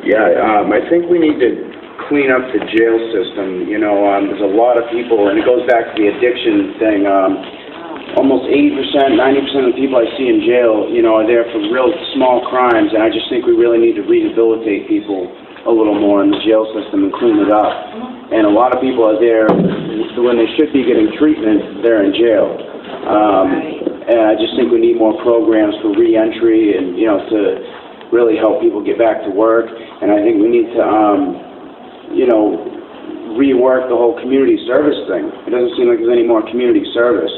Yeah, I think we need to clean up the jail system. You know, there's a lot of people, and it goes back to the addiction thing. Almost 80%, 90% of the people I see in jail, you know, are there for real small crimes, and I just think we really need to rehabilitate people a little more in the jail system and clean it up. And a lot of people are there when they should be getting treatment, they're in jail. And I just think we need more programs for re-entry and, you know, to really help people get back to work. And I think we need to, you know, rework the whole community service thing. It doesn't seem like there's any more community service.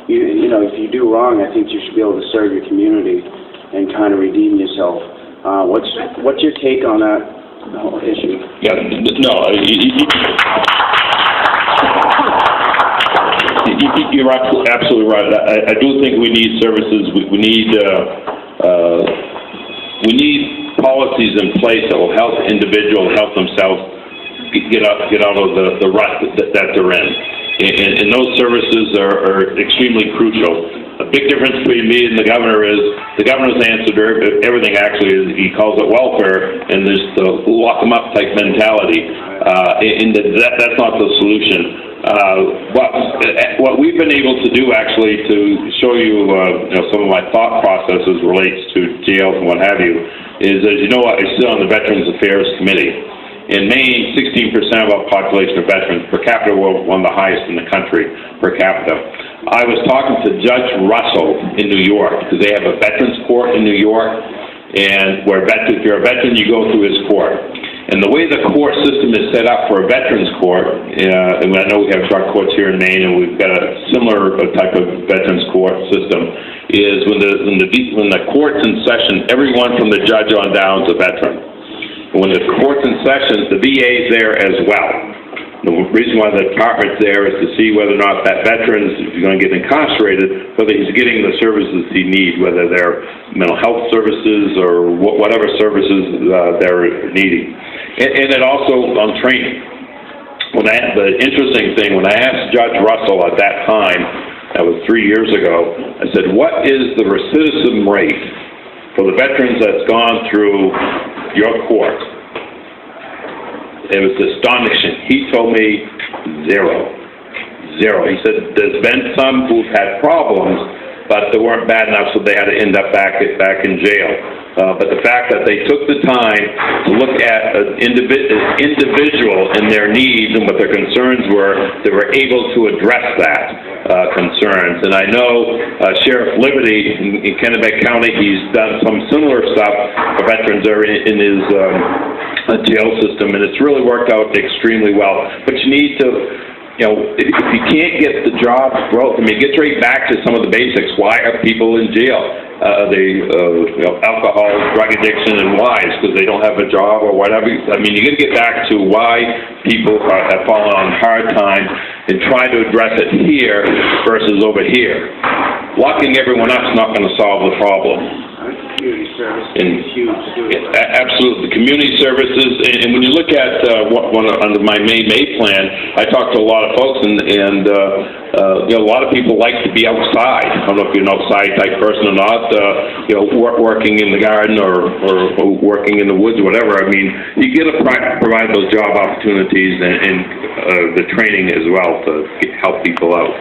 You know, if you do wrong, I think you should be able to serve your community and kind of redeem yourself. What's your take on that whole issue? Yeah, no, you're absolutely right. I do think we need services. We need policies in place that will help individuals help themselves get out of the rut that they're in. And those services are extremely crucial. A big difference between me and the governor is the governor's answer to everything actually is he calls it welfare, and there's the lock them up type mentality. And that's not the solution. What we've been able to do actually to show you, you know, some of my thought processes relates to jails and what have you, is, as you know, I sit on the Veterans Affairs Committee. In Maine, 16% of our population are veterans. Per capita, we're one of the highest in the country per capita. I was talking to Judge Russell in New York, because they have a veterans court in New York, and where if you're a veteran, you go through his court. And the way the court system is set up for a veterans court, and I know we have drug courts here in Maine, and we've got a similar type of veterans court system, is when the court's in session, everyone from the judge on down is a veteran. When the court's in session, the VA's there as well. The reason why the department's there is to see whether or not that veteran, if he's going to get incarcerated, whether he's getting the services he needs, whether they're mental health services or whatever services they're needing. And it also on training. The interesting thing, when I asked Judge Russell at that time, that was 3 years ago, I said, what is the recidivism rate for the veterans that's gone through your court? It was astonishing. He told me zero. He said there's been some who've had problems, but they weren't bad enough, so they had to end up back in jail. But the fact that they took the time to look at an individual and their needs and what their concerns were, they were able to address that concerns. And I know Sheriff Liberty in Kennebec County, he's done some similar stuff for veterans in his jail system, and it's really worked out extremely well. But you need to, you know, if you can't get the job growth, I mean, get right back to some of the basics. Why are people in jail? You know, alcohol, drug addiction, and why? It's because they don't have a job or whatever. I mean, you got to get back to why people have fallen on hard times and try to address it here versus over here. Locking everyone up is not going to solve the problem. Community service is huge too. Absolutely, community services, and when you look at under my May plan, I talk to a lot of folks, and you know, a lot of people like to be outside. I don't know if you're an outside type person or not. You know, working in the garden or working in the woods or whatever. I mean, you got to provide those job opportunities and the training as well to help people out.